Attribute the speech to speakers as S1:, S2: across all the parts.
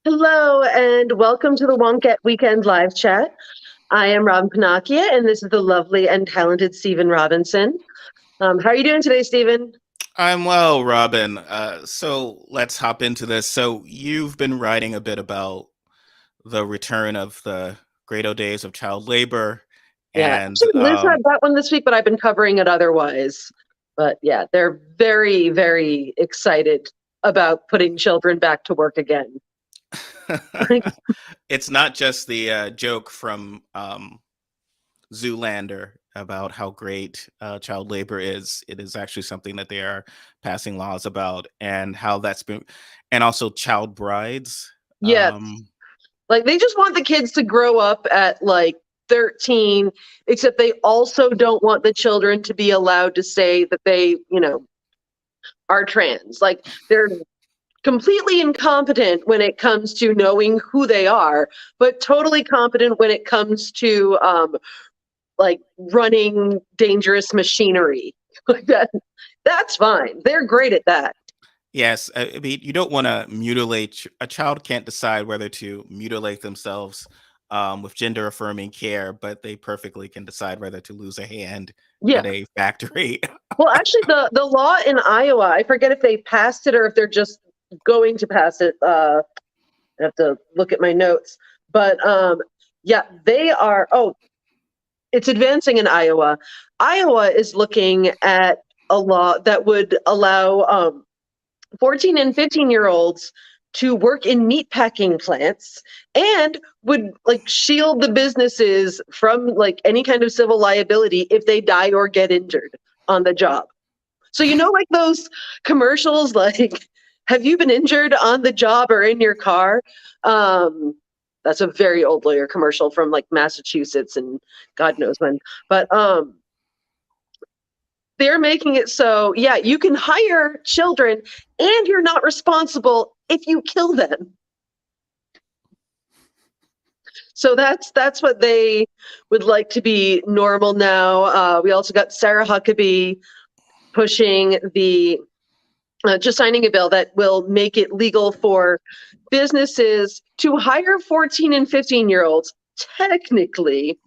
S1: Hello and welcome to the Wonket Weekend Live Chat. I am Robin Panacchia and this is the lovely and talented Stephen Robinson. How are you doing today, Stephen?
S2: I'm well, Robin. So let's hop into this. So you've been writing a bit about the return of the great old days of child labor,
S1: Yeah,
S2: and
S1: actually, Liz had that one this week, but I've been covering it otherwise. But yeah, they're very, very excited about putting children back to work again.
S2: it's not just the joke from Zoolander about how great child labor is. It is actually something that they are passing laws about, and how that's been, and also child brides.
S1: Yes,
S2: Um,
S1: like they just want the kids to grow up at like 13, except they also don't want the children to be allowed to say that they are trans. Like they're completely incompetent when it comes to knowing who they are, but totally competent when it comes to like running dangerous machinery. Like that's fine. They're great at that.
S2: Yes, I mean, you don't want to mutilate. A child can't decide whether to mutilate themselves with gender affirming care, but they perfectly can decide whether to lose a hand
S1: Yeah.
S2: in a factory.
S1: Well, actually, the law in Iowa, I forget if they passed it or if they're just going to pass it. I have to look at my notes, but yeah, they are. Oh, it's advancing in Iowa. Iowa is looking at a law that would allow 14 and 15-year-olds to work in meatpacking plants and would like shield the businesses from like any kind of civil liability if they die or get injured on the job. So like those commercials like have you been injured on the job or in your car? Um that's a very old lawyer commercial from like Massachusetts and God knows when. But they're making it so, yeah, you can hire children and you're not responsible if you kill them. So that's what they would like to be normal now. We also got Sarah Huckabee pushing the just signing a bill that will make it legal for businesses to hire 14 and 15-year-olds technically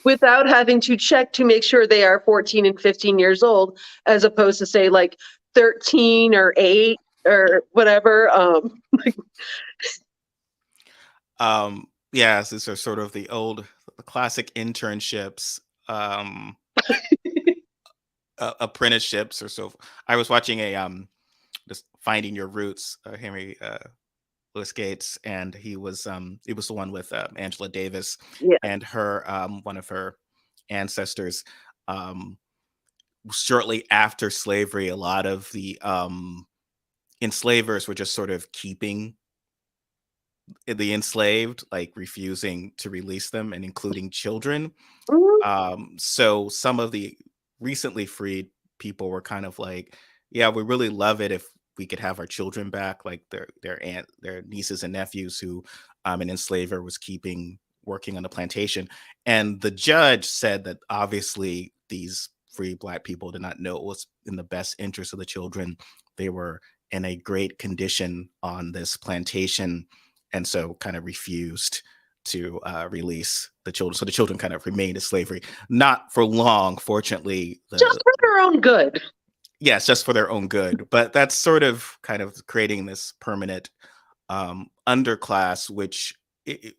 S1: without having to check to make sure they are 14 and 15 years old, as opposed to say like 13 or 8 or whatever.
S2: Yes, these are sort of the classic internships, um, apprenticeships, or so. I was watching a just Finding Your Roots, Henry Louis Gates, and it was the one with Angela Davis
S1: Yeah.
S2: and her one of her ancestors. Um, Shortly after slavery, a lot of the enslavers were just sort of keeping the enslaved, like refusing to release them, and including children.
S1: Mhm.
S2: So some of the recently freed people were kind of like, yeah, we really love it if we could have our children back, like their nieces and nephews who an enslaver was keeping working on the plantation. And the judge said that obviously these free black people did not know it was in the best interest of the children. They were in a great condition on this plantation, and so kind of refused to release the children. So the children kind of remained in slavery, not for long, fortunately.
S1: Just
S2: The
S1: for their own good.
S2: Yes, just for their own good, but that's sort of kind of creating this permanent underclass, which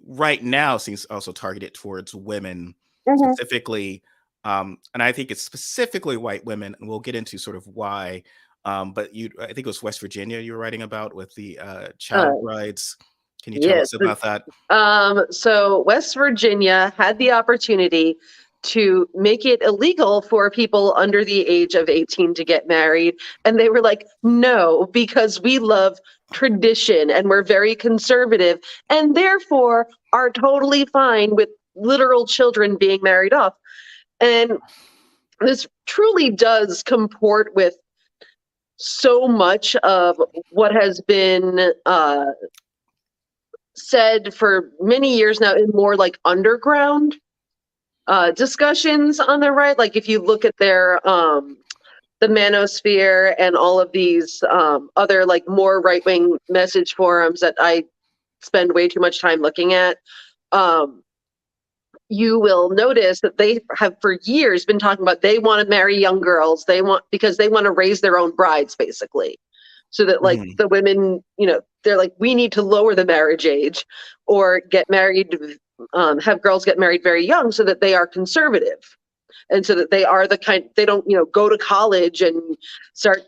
S2: right now seems also targeted towards women
S1: Mhm.
S2: specifically, and I think it's specifically white women, and we'll get into sort of why. But I think it was West Virginia you were writing about with the child
S1: Uh,
S2: brides. Can you tell
S1: yes.
S2: us about that?
S1: So West Virginia had the opportunity to make it illegal for people under the age of 18 to get married. And they were like, no, because we love tradition and we're very conservative and therefore are totally fine with literal children being married off. And this truly does comport with so much of what has been said for many years now in more like underground discussions on the right. Like if you look at their the manosphere and all of these other like more right-wing message forums that I spend way too much time looking at, you will notice that they have for years been talking about they want to marry young girls. Because they want to raise their own brides, basically. So that like
S2: Mhm.
S1: the women, they're like, we need to lower the marriage age or get married, have girls get married very young so that they are conservative. And so that they are they don't, go to college and start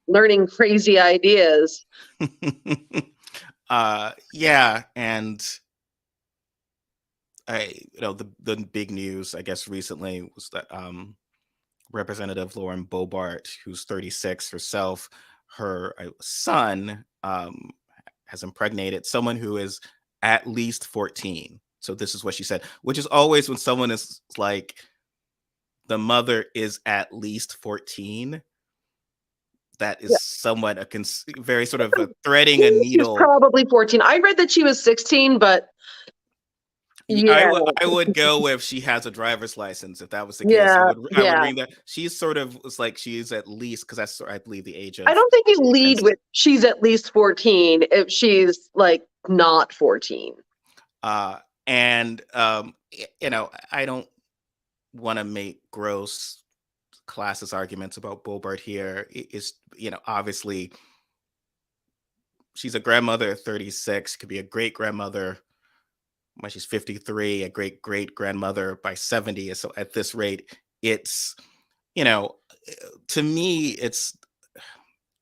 S1: learning crazy ideas.
S2: Yeah, and the big news, I guess, recently was that Representative Lauren Boebert, who's 36 herself, her son has impregnated someone who is at least 14. So this is what she said, which is always when someone is like, the mother is at least 14. That is
S1: Yeah.
S2: somewhat very sort of a threading a
S1: She's
S2: needle.
S1: probably 14. I read that she was 16, but yeah,
S2: I would go with she has a driver's license. If that was the case,
S1: yeah,
S2: I would
S1: yeah.
S2: read that she's sort of was like she's at least, because that's, I believe, the age
S1: I
S2: of
S1: don't think you lead
S2: consent.
S1: with she's at least 14 if she's like not 14.
S2: And I don't want to make gross classist arguments about Boebert here. Is obviously she's a grandmother at 36, could be a great grandmother when she's 53, a great great grandmother by 70. So at this rate, it's you know, to me, it's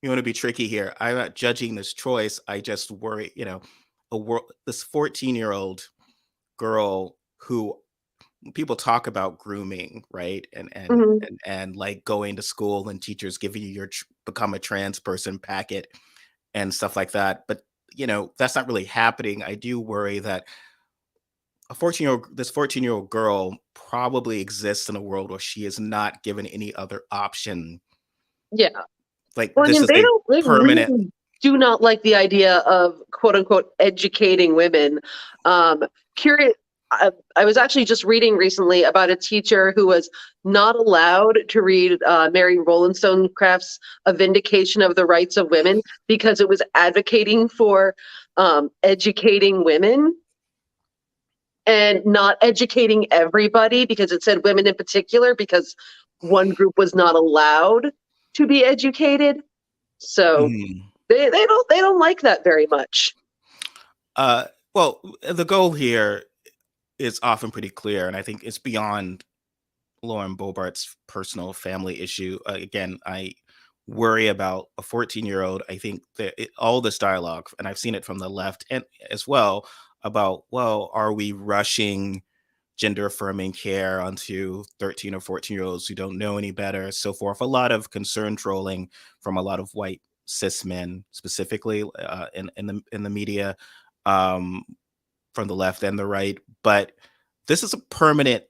S2: you want to be tricky here. I'm not judging this choice. I just worry, this 14-year-old girl who people talk about grooming, right?
S1: Mhm.
S2: And like going to school and teachers giving you your become a trans person packet and stuff like that. But that's not really happening. I do worry that this 14-year-old girl probably exists in a world where she is not given any other option.
S1: Yeah.
S2: Like
S1: Well, I
S2: this
S1: mean,
S2: is a
S1: they
S2: permanent.
S1: really do not like the idea of quote unquote educating women. Curious. I was actually just reading recently about a teacher who was not allowed to read Mary Wollstonecraft's A Vindication of the Rights of Women because it was advocating for educating women and not educating everybody because it said women in particular because one group was not allowed to be educated. So
S2: Mhm.
S1: they don't like that very much.
S2: Uh, well, the goal here is often pretty clear, and I think it's beyond Lauren Boebert's personal family issue. Again, I worry about a 14-year-old. I think that all this dialogue, and I've seen it from the left and as well, about, well, are we rushing gender affirming care onto 13 or 14-year-olds who don't know any better, so forth. A lot of concern trolling from a lot of white cis men, specifically in the media, um, from the left and the right. But this is a permanent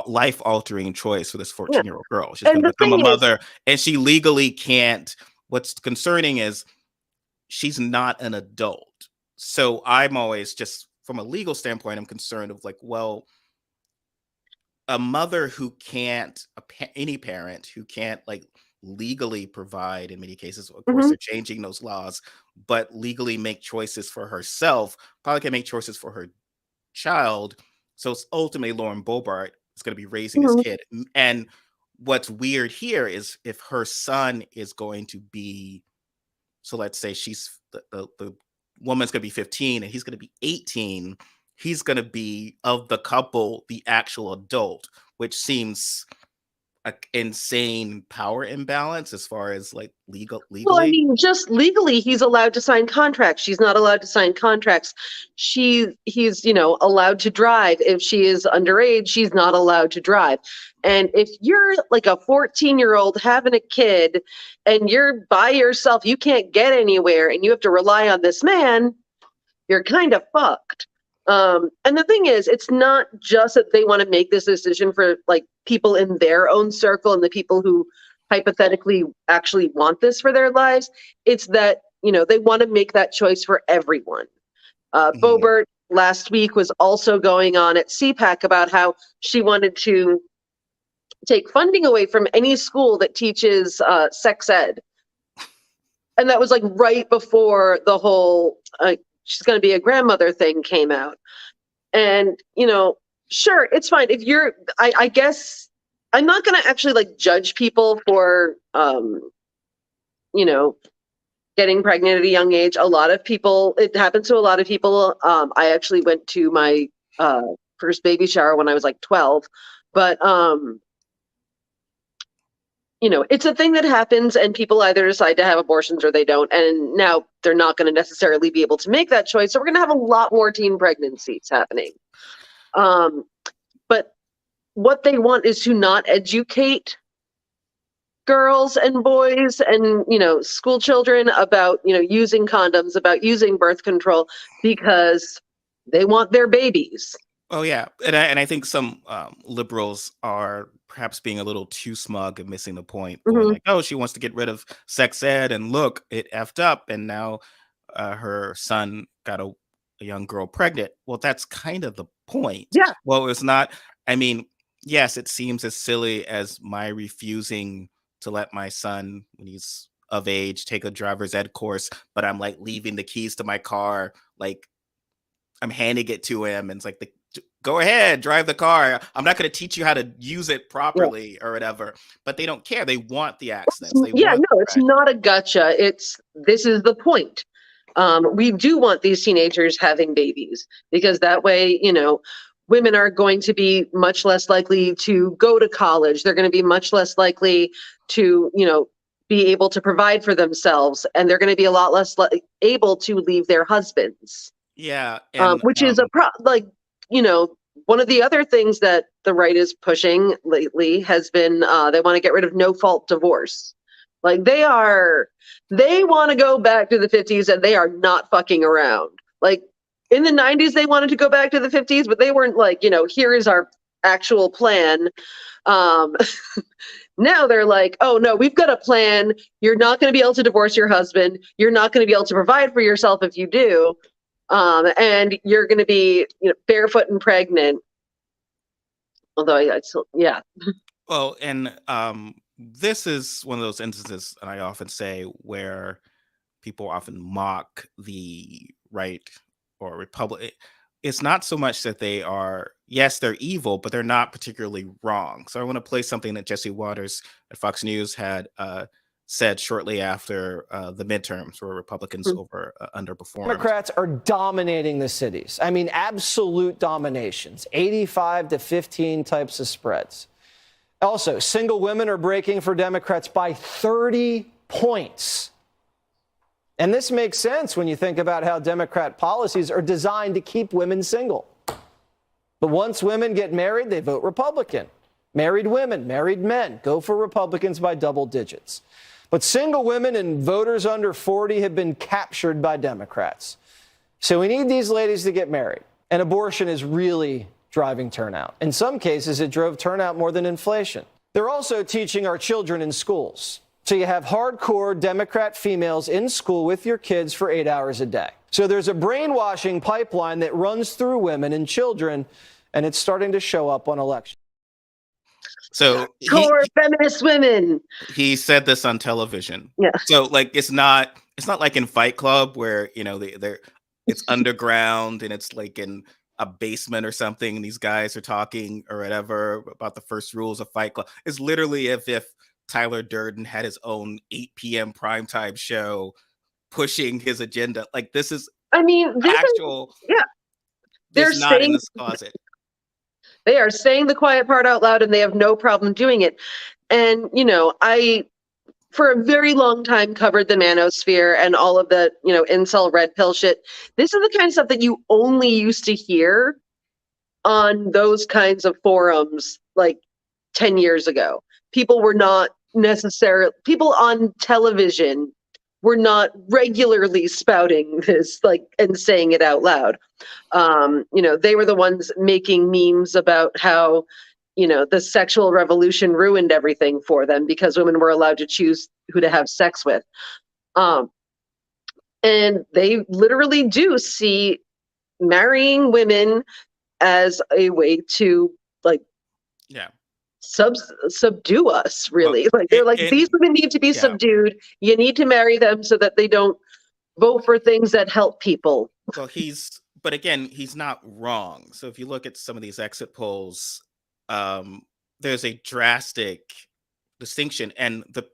S2: life altering choice for this
S1: Yeah.
S2: 14-year-old girl. She's going
S1: And
S2: to
S1: the
S2: become a
S1: thing is,
S2: mother, and she legally can't. What's concerning is she's not an adult. So I'm always, just from a legal standpoint, I'm concerned of like, well, a mother who can't, any parent who can't like legally provide, in many cases, of course
S1: mhm,
S2: they're changing those laws, but legally make choices for herself, probably can make choices for her child. So it's ultimately Lauren Boebert is going to be raising this
S1: mhm,
S2: kid. And what's weird here is if her son is going to be, so let's say she's the woman's going to be 15 and he's going to be 18, he's going to be, of the couple, the actual adult, which seems a insane power imbalance as far as like
S1: well, I
S2: legally.
S1: mean, just legally, he's allowed to sign contracts. She's not allowed to sign contracts. He's, allowed to drive. If she is underage, she's not allowed to drive. And if you're like a 14-year-old having a kid and you're by yourself, you can't get anywhere and you have to rely on this man, you're kind of fucked. And the thing is, it's not just that they want to make this decision for like people in their own circle and the people who hypothetically actually want this for their lives. It's that, they want to make that choice for everyone.
S2: Mhm.
S1: Boebert last week was also going on at CPAC about how she wanted to take funding away from any school that teaches sex ed. And that was like right before the whole she's going to be a grandmother thing came out. And, sure, it's fine. If you're, I guess I'm not going to actually like judge people for, getting pregnant at a young age. A lot of people, it happens to a lot of people. I actually went to my first baby shower when I was like 12, but it's a thing that happens, and people either decide to have abortions or they don't. And now they're not going to necessarily be able to make that choice. So we're going to have a lot more teen pregnancies happening. But what they want is to not educate girls and boys and, school children about, using condoms, about using birth control, because they want their babies.
S2: Oh yeah, and I think some liberals are perhaps being a little too smug and missing the point. Going like, oh, she wants to get rid of sex ed, and look, it effed up, and now her son got a young girl pregnant. Well, that's kind of the point.
S1: Yeah.
S2: Well, it's not. I mean, yes, it seems as silly as my refusing to let my son, when he's of age, take a driver's ed course, but I'm like leaving the keys to my car, like I'm handing it to him, and it's like go ahead, drive the car. I'm not going to teach you how to use it properly or whatever. But they don't care. They want the accidents.
S1: It's not a gotcha. This is the point. We do want these teenagers having babies, because that way, women are going to be much less likely to go to college. They're going to be much less likely to, be able to provide for themselves, and they're going to be a lot less able to leave their husbands.
S2: Yeah,
S1: which is one of the other things that the right is pushing lately has been they want to get rid of no-fault divorce. Like they want to go back to the 50s, and they are not fucking around. Like in the 90s, they wanted to go back to the 50s, but they weren't like, here is our actual plan. Now they're like, oh no, we've got a plan. You're not going to be able to divorce your husband. You're not going to be able to provide for yourself if you do. And you're going to be, barefoot and pregnant. Although I still, yeah.
S2: Well, and this is one of those instances, and I often say, where people often mock the right or Republic. It's not so much that they are, yes, they're evil, but they're not particularly wrong. So I want to play something that Jesse Waters at Fox News had said shortly after the midterms, where Republicans underperformed.
S3: Democrats are dominating the cities. I mean, absolute dominations, 85 to 15 types of spreads. Also, single women are breaking for Democrats by 30 points. And this makes sense when you think about how Democrat policies are designed to keep women single. But once women get married, they vote Republican. Married women, married men go for Republicans by double digits. But single women and voters under 40 have been captured by Democrats. So we need these ladies to get married. And abortion is really driving turnout. In some cases, it drove turnout more than inflation. They're also teaching our children in schools. So you have hardcore Democrat females in school with your kids for 8 hours a day. So there's a brainwashing pipeline that runs through women and children, and it's starting to show up on election.
S2: So
S1: core feminist women.
S2: He said this on television.
S1: Yeah.
S2: So like it's not like in Fight Club where they're it's underground and it's like in a basement or something, and these guys are talking or whatever about the first rules of Fight Club. It's literally if Tyler Durden had his own 8 p.m. primetime show pushing his agenda. Like this is actual. They're not in this closet.
S1: They are saying the quiet part out loud, and they have no problem doing it. And, I, for a very long time, covered the manosphere and all of the, incel red pill shit. This is the kind of stuff that you only used to hear on those kinds of forums like 10 years ago. People were not necessarily, people on television were not regularly spouting this, and saying it out loud. They were the ones making memes about how, the sexual revolution ruined everything for them because women were allowed to choose who to have sex with. And they literally do see marrying women as a way to subdue us, really. They're like, these women need to be subdued. You need to marry them so that they don't vote for things that help people.
S2: Well, but again, he's not wrong. So if you look at some of these exit polls, um, there's a drastic distinction, and the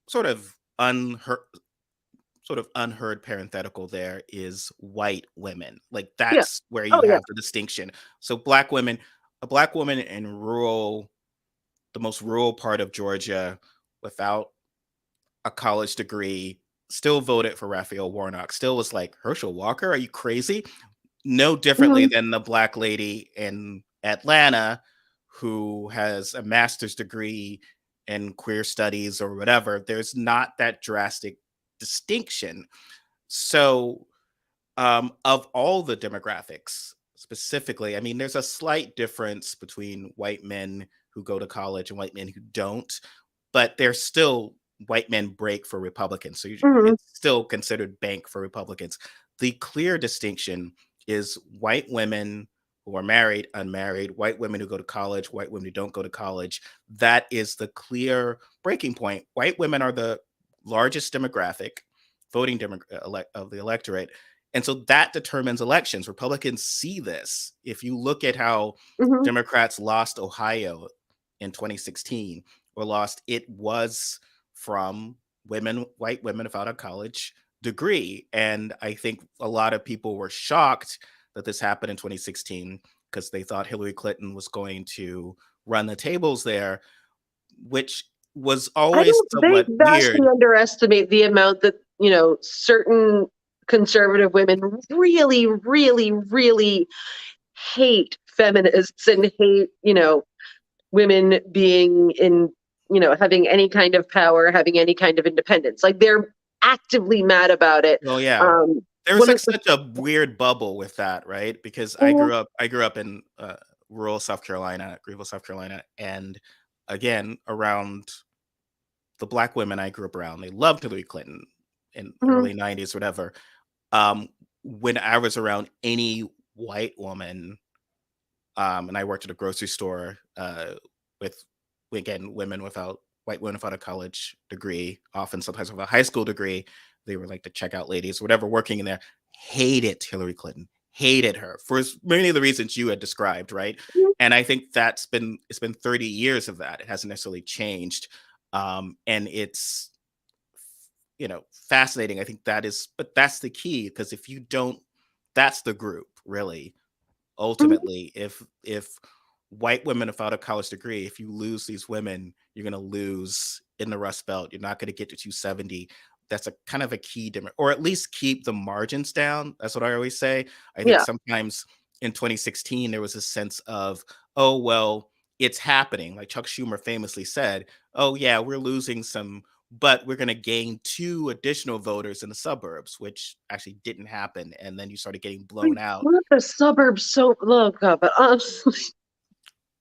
S2: sort of unheard parenthetical there is white women. Like
S1: Yeah.
S2: that's where
S1: Oh
S2: you
S1: yeah.
S2: have the distinction. So black women, a black woman in the most rural part of Georgia, without a college degree, still voted for Raphael Warnock. Still was like, Herschel Walker, are you crazy? No differently
S1: Mhm.
S2: than the black lady in Atlanta who has a master's degree in queer studies or whatever. There's not that drastic distinction. So, of all the demographics specifically, I mean, there's a slight difference between white men who go to college and white men who don't, but they're still white men break for Republicans. So
S1: Mhm.
S2: it's still considered bank for Republicans. The clear distinction is white women who are married, unmarried, white women who go to college, white women who don't go to college. That is the clear breaking point. White women are the largest demographic, of the electorate. And so that determines elections. Republicans see this. If you look at how
S1: Mhm.
S2: Democrats lost Ohio in 2016, it was from white women without a college degree. And I think a lot of people were shocked that this happened in 2016 because they thought Hillary Clinton was going to run the tables there, which was
S1: I
S2: always
S1: don't. They
S2: somewhat
S1: vastly
S2: weird.
S1: underestimate the amount that certain conservative women really, really, really hate feminists and hate women being in having any kind of power, having any kind of independence. Like they're actively mad about it.
S2: Oh yeah.
S1: Um,
S2: There was
S1: when
S2: like
S1: it was,
S2: such a weird bubble with that, right? Because
S1: Mhm.
S2: I grew up in rural South Carolina, Greenville, South Carolina, and again around the black women I grew up around, they loved Hillary Clinton in the
S1: Mhm.
S2: early '90s, whatever. Um, when I was around any white woman, and I worked at a grocery store with again white women without a college degree, often sometimes with a high school degree. They were like the checkout ladies, whatever, working in there. Hated Hillary Clinton, hated her for many of the reasons you had described, right? And I think it's been 30 years of that. It hasn't necessarily changed, and it's fascinating. I think but that's the key, because if you don't, that's the group really
S1: Mhm.
S2: ultimately. If white women without a college degree, if you lose these women, you're going to lose in the Rust Belt. You're not going to get to 270. That's a kind of a key difference, or at least keep the margins down. That's what I always say. I think
S1: Yeah.
S2: sometimes in 2016 there was a sense of, oh well, it's happening. Like Chuck Schumer famously said, oh yeah, we're losing some, but we're going to gain 2 additional voters in the suburbs, which actually didn't happen. And then you started getting
S1: I
S2: blown out.
S1: want the suburbs so look up, but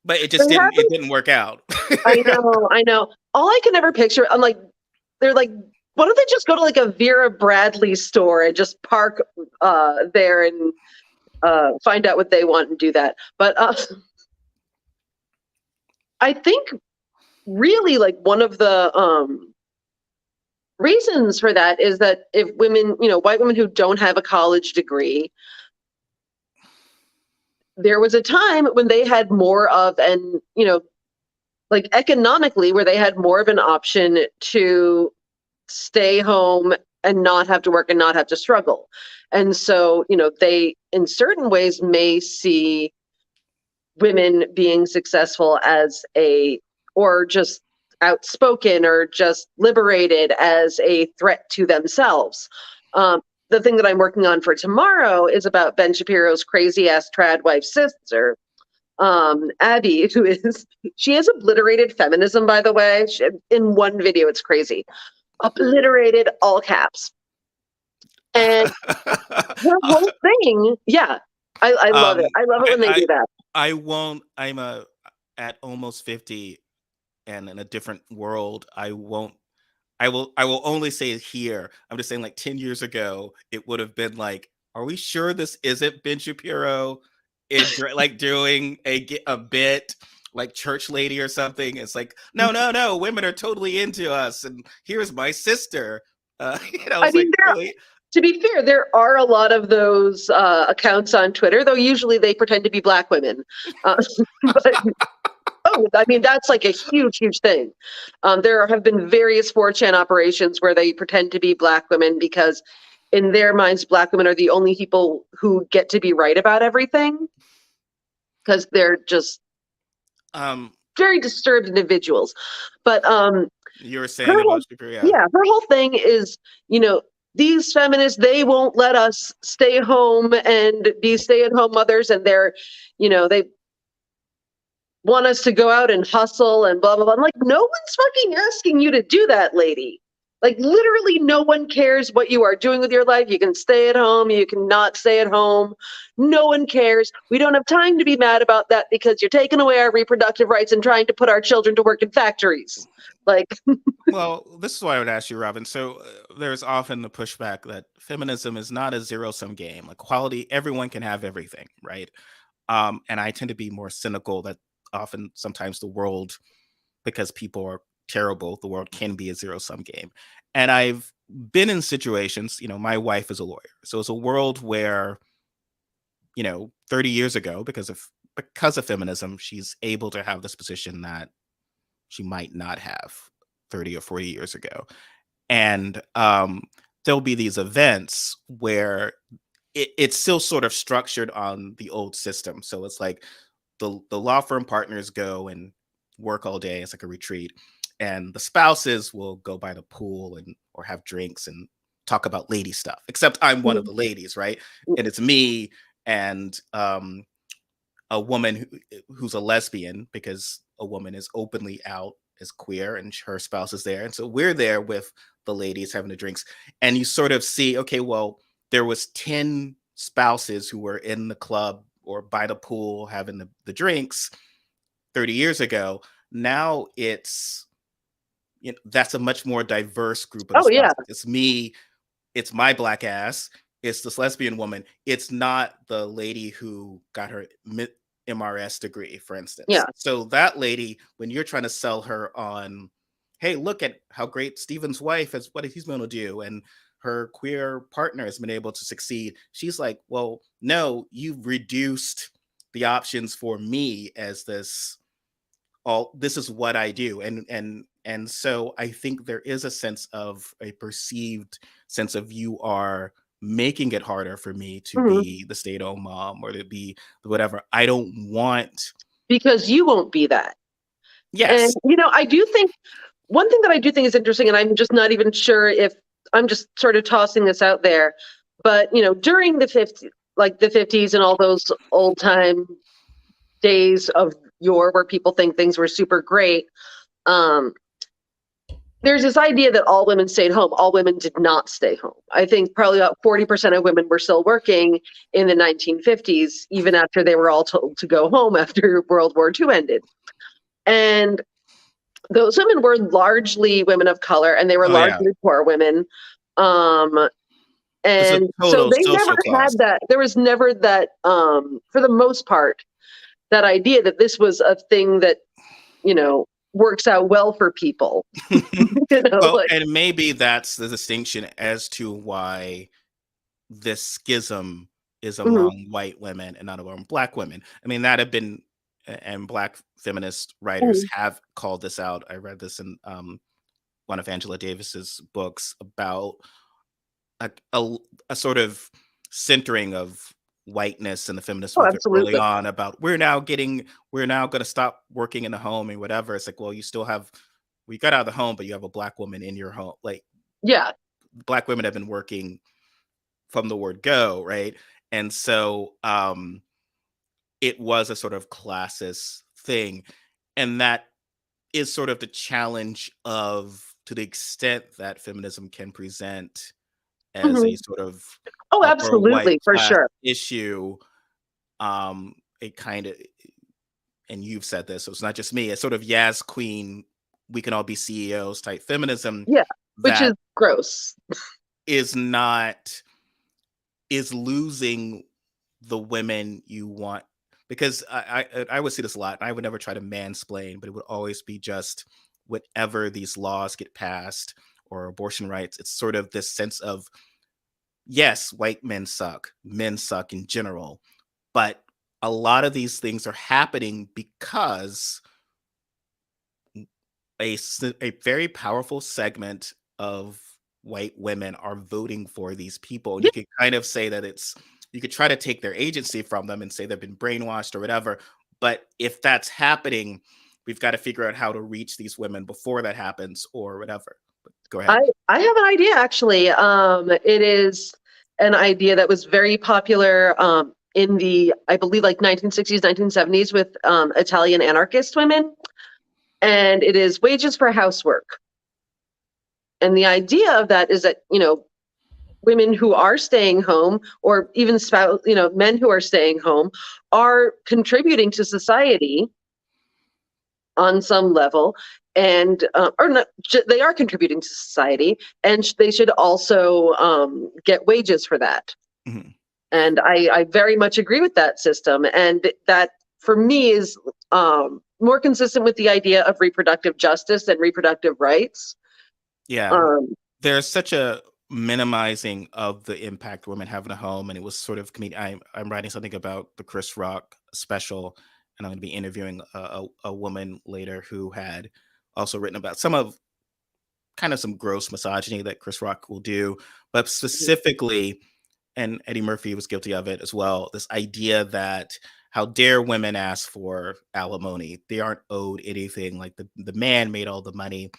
S2: But
S1: they
S2: it
S1: haven't.
S2: didn't work out.
S1: I know, I know. All I can ever picture, I'm like, they're like, why don't they just go to like a Vera Bradley store and just park there and find out what they want and do that? But I think really like one of the reasons for that is that if women, white women who don't have a college degree, there was a time when they had more of an, like economically, where they had more of an option to stay home and not have to work and not have to struggle. And so, they in certain ways may see women being successful or just outspoken or just liberated as a threat to themselves. The thing that I'm working on for tomorrow is about Ben Shapiro's crazy ass trad wife sister, Abby, she has obliterated feminism, by the way. In one video, it's crazy. Obliterated all caps. And her whole thing, yeah, I love it.
S2: um,
S1: I love it when they do that.
S2: I won't. At almost 50 and in a different world. I won't. I will only say it here. I'm just saying, like 10 years ago, it would have been like, are we sure this isn't Ben Shapiro like doing a bit like church lady or something? It's like, no, no, no, women are totally into us, and here's my sister. I
S1: I
S2: was
S1: mean,
S2: like, really?
S1: to be fair, there are a lot of those accounts on Twitter, though usually they pretend to be Black women. Uh, but oh, I mean, that's like a huge, huge thing. There have been various 4chan operations where they pretend to be Black women because, in their minds, Black women are the only people who get to be right about everything because they're just
S2: Um,
S1: very disturbed individuals. But
S2: you were saying
S1: her whole
S2: about Shakira, yeah.
S1: yeah, her whole thing is, you know, these feminists, they won't let us stay home and be stay-at-home mothers, and they want us to go out and hustle and blah blah blah. I'm like, no one's fucking asking you to do that, lady. Like literally no one cares what you are doing with your life. You can stay at home, you can not stay at home. No one cares. We don't have time to be mad about that because you're taking away our reproductive rights and trying to put our children to work in factories. Like,
S2: Well, this is why I would ask you, Robin. So there's often the pushback that feminism is not a zero-sum game. Equality, everyone can have everything, right? And I tend to be more cynical that often sometimes the world, because people are terrible, the world can be a zero-sum game. And I've been in situations, my wife is a lawyer. So it's a world where, 30 years ago, because of feminism, she's able to have this position that she might not have 30 or 40 years ago. And there'll be these events where it's still sort of structured on the old system. So it's like the law firm partners go and work all day. It's like a retreat. And the spouses will go by the pool or have drinks and talk about lady stuff. Except I'm one of the ladies, right? And it's me and a woman who's a lesbian, because a woman is openly out as queer and her spouse is there. And so we're there with the ladies having the drinks. And you sort of see, okay, well, there was 10 spouses who were in the club or by the pool having the drinks 30 years ago. Now that's a much more diverse group of the
S1: oh yeah,
S2: spouses. It's me, it's my Black ass, it's this lesbian woman. It's not the lady who got her MRS degree, for instance.
S1: yeah.
S2: So that lady, when you're trying to sell her on, hey, look at how great Steven's wife is, what he's going to do, and her queer partner has been able to succeed, she's like, well, no, you've reduced the options for me as this is what I do. And so I think there is a perceived sense of you are making it harder for me to
S1: Mhm.
S2: be the stay-at-home mom or to be whatever. I don't want.
S1: Because you won't be that. And
S2: Yes.
S1: I do think one thing that I do think is interesting, and I'm just not even sure if I'm just sort of tossing this out there, but during the 50s and all those old time days of yore where people think things were super great, there's this idea that all women stayed home. All women did not stay home. I think probably about 40% of women were still working in the 1950s, even after they were all told to go home after World War II ended. And those women were largely women of color, and they were
S2: Oh yeah.
S1: largely poor women.
S2: It's a
S1: And so
S2: total
S1: they never
S2: social class.
S1: had that. There was never that, for the most part, that idea that this was a thing that, works out well for people.
S2: Well,
S1: Like,
S2: and maybe that's the distinction as to why this schism is
S1: mhm.
S2: among white women and not among Black women. I mean, that have been, and Black feminist writers
S1: Mhm.
S2: have called this out. I read this in one of Angela Davis's books about a, a sort of centering of whiteness in the feminist
S1: Oh,
S2: movement early
S1: absolutely.
S2: on about we're now going to stop working in the home and whatever. It's like, well, we got out of the home, but you have a Black woman in your home. Like
S1: Yeah.
S2: Black women have been working from the word go, right? And so it was a sort of classist thing. And that is sort of the challenge of, to the extent that feminism can present as a
S1: Mhm.
S2: sort of
S1: Oh,
S2: upper white
S1: absolutely, for
S2: class
S1: sure.
S2: issue, it kind of, and you've said this, so it's not just me, it's sort of Yaz Queen, we can all be CEOs type feminism
S1: Yeah, which is
S2: that
S1: gross.
S2: is not, is losing the women you want, because I would see this a lot, and I would never try to mansplain, but it would always be just whatever these laws get passed or abortion rights, it's sort of this sense of, yes, white men suck in general, but a lot of these things are happening because a very powerful segment of white women are voting for these people. And
S1: Yeah,
S2: you could kind of say that you could try to take their agency from them and say they've been brainwashed or whatever. But if that's happening, we've got to figure out how to reach these women before that happens or whatever. But go ahead.
S1: I have an idea actually. It is an idea that was very popular in the, I believe, like 1960s, 1970s with Italian anarchist women, and it is wages for housework. And the idea of that is that, women who are staying home, or even men who are staying home, are contributing to society on some level, and or not, they are contributing to society, and they should also get wages for that.
S2: Mhm.
S1: And I very much agree with that system, and that for me is more consistent with the idea of reproductive justice and reproductive rights.
S2: Yeah. There's such a minimizing of the impact women have in a home, and it was sort of I'm writing something about the Chris Rock special, and I'm going to be interviewing a woman later who had also written about some gross misogyny that Chris Rock will do, but specifically, and Eddie Murphy was guilty of it as well, this idea that how dare women ask for alimony? They aren't owed anything. Like the man made all the money.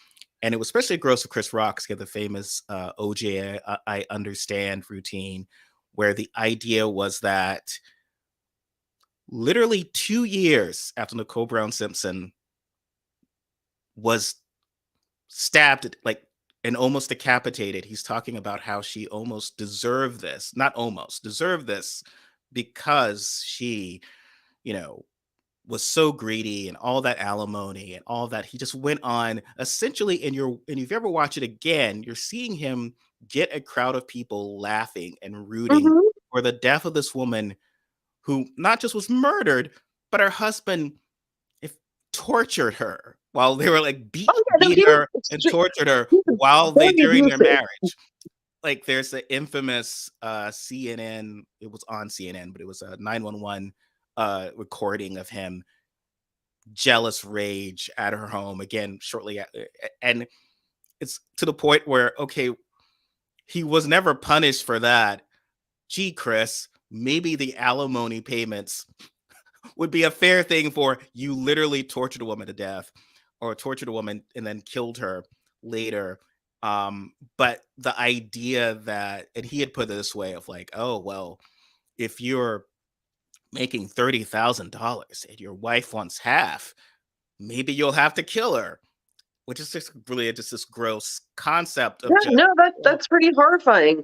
S2: And it was especially gross with Chris Rock, because he had the famous OJ I Understand routine, where the idea was that literally 2 years after Nicole Brown Simpson was stabbed, like, and almost decapitated, he's talking about how she almost deserved this, not almost deserved this, because she, you know, was so greedy and all that alimony and all that. He just went on essentially, and if you ever watch it again, you're seeing him get a crowd of people laughing and rooting
S1: Mhm.
S2: for the death of this woman who not just was murdered, but her husband if tortured her while they were like
S1: Oh yeah, no,
S2: beat
S1: he was
S2: her and tortured her
S1: he was
S2: while they
S1: very
S2: during their
S1: abusive.
S2: marriage. Like there's the infamous CNN, it was on CNN, but it was a 911 recording of him jealous rage at her home again shortly and it's to the point where, okay, he was never punished for that. Gee, Chris, maybe the alimony payments would be a fair thing for you literally tortured a woman to death or tortured a woman and then killed her later. But the idea that, and he had put it this way of like, oh well, if you're making $30,000 and your wife wants half, maybe you'll have to kill her, which is just really just this gross concept
S1: Yeah,
S2: of just,
S1: no, that's pretty horrifying.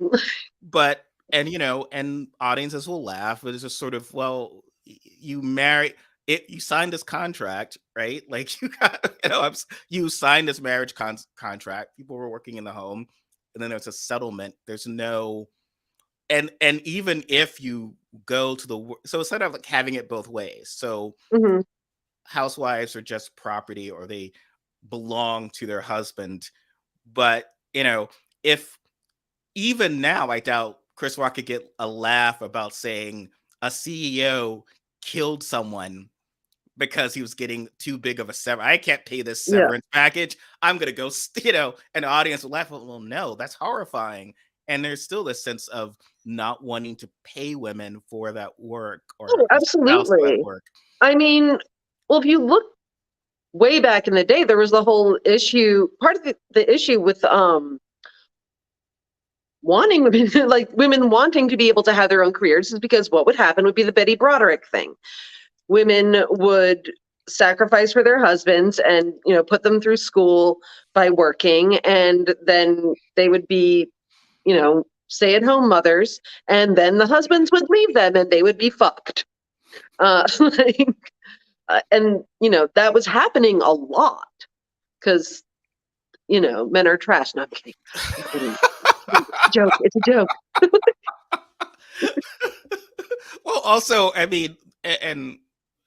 S2: but, and and audiences will laugh, but it's just sort of, well, you marry it, you signed this contract, right? Like you got, you signed this marriage contract. People were working in the home, and then there's a settlement. There's no, and even if you go to so it's sort of like having it both ways. So
S1: Mhm.
S2: housewives are just property, or they belong to their husband. But if even now, I doubt Chris Rock could get a laugh about saying a CEO killed someone because he was getting too big of a severance. I can't pay this
S1: Yeah.
S2: severance package. I'm gonna go, and the audience will laugh. Well, no, that's horrifying. And there's still this sense of not wanting to pay women for that work, or
S1: Oh,
S2: a spouse for that
S1: absolutely.
S2: work.
S1: I mean, well, if you look way back in the day, there was the whole issue. Part of the issue with wanting women, like women wanting to be able to have their own careers, is because what would happen would be the Betty Broderick thing. Women would sacrifice for their husbands and put them through school by working, and then they would be stay-at-home mothers, and then the husbands would leave them and they would be fucked. Like, and that was happening a lot because men are trash. No, I'm kidding. I'm kidding. Joke. It's a joke.
S2: Well, also, I mean, and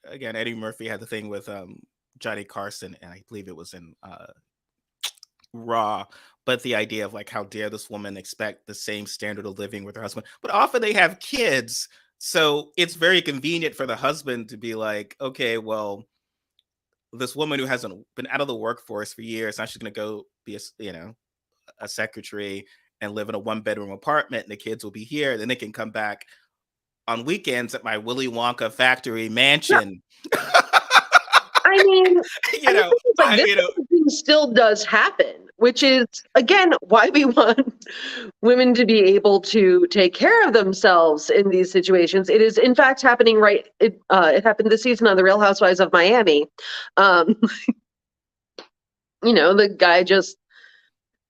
S2: again, Eddie Murphy had the thing with Johnny Carson, and I believe it was in raw, but the idea of like, how dare this woman expect the same standard of living with her husband? But often they have kids, so it's very convenient for the husband to be like, okay, well, this woman who hasn't been out of the workforce for years, now she's going to go be a secretary and live in a one bedroom apartment, and the kids will be here. Then they can come back on weekends at my Willy Wonka factory
S1: Yeah,
S2: mansion.
S1: I mean,
S2: you
S1: and the
S2: know,
S1: thing is, like,
S2: I
S1: this
S2: you know,
S1: kind of thing still does happen, which is again why we want women to be able to take care of themselves in these situations. It is in fact happening right. It happened this season on The Real Housewives of Miami. Um, the guy just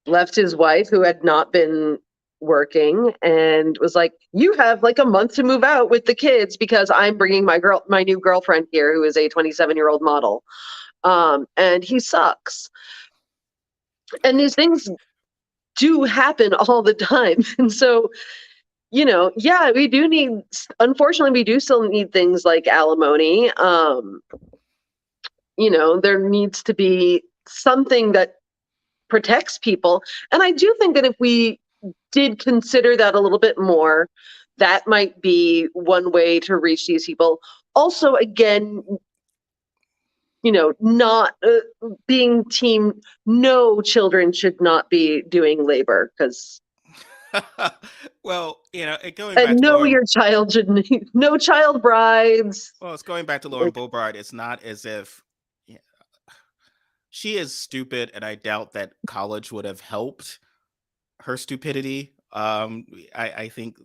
S1: left his wife who had not been working and was like, "You have like a month to move out with the kids because I'm bringing my new girlfriend here, who is a 27-year-old model." And he sucks. And these things do happen all the time. And so, yeah, unfortunately, we do still need things like alimony. There needs to be something that protects people. And I do think that if we did consider that a little bit more, that might be one way to reach these people. Also, again, not being team, no children should not be doing labor because,
S2: well, going back
S1: and
S2: to
S1: no,
S2: Lauren.
S1: your child should need, no child brides.
S2: Well, it's going back to Lauren Boebert. It's not as if yeah, she is stupid, and I doubt that college would have helped her stupidity. I think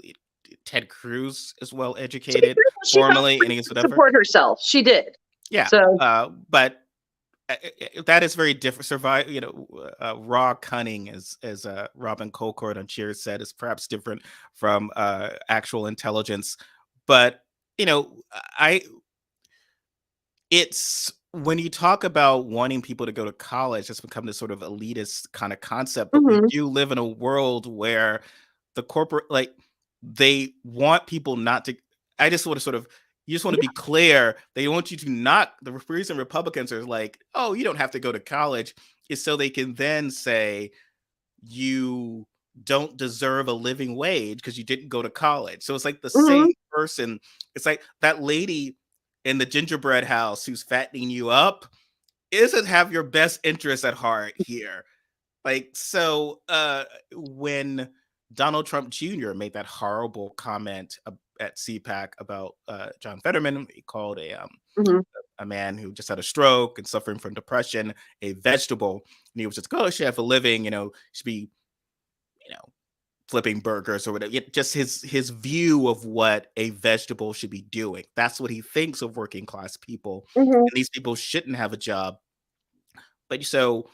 S2: Ted Cruz is well educated
S1: She found
S2: formally, and
S1: ways
S2: he's
S1: to
S2: whatever.
S1: support herself. She did.
S2: Yeah,
S1: So,
S2: but that is very different. Raw cunning, as Robin Colcord on Cheers said, is perhaps different from actual intelligence. But I it's when you talk about wanting people to go to college, it's become this sort of elitist kind of concept. But we
S1: mhm,
S2: do live in a world where the corporate, like, they want people not to. I just want to sort of, you just want to be clear. They want you to not. The reason Republicans are like, oh, you don't have to go to college, is so they can then say you don't deserve a living wage because you didn't go to college. So it's like the same
S1: mhm,
S2: person. It's like that lady in the gingerbread house who's fattening you up isn't have your best interest at heart here. Like, so when Donald Trump Jr. made that horrible comment at CPAC about John Fetterman, he called
S1: mhm.
S2: a man who just had a stroke and suffering from depression a vegetable. And he was just, oh, she have a living, should be, you know, flipping burgers or whatever. Just his view of what a vegetable should be doing. That's what he thinks of working class people.
S1: Mhm,
S2: And these people shouldn't have a job. But so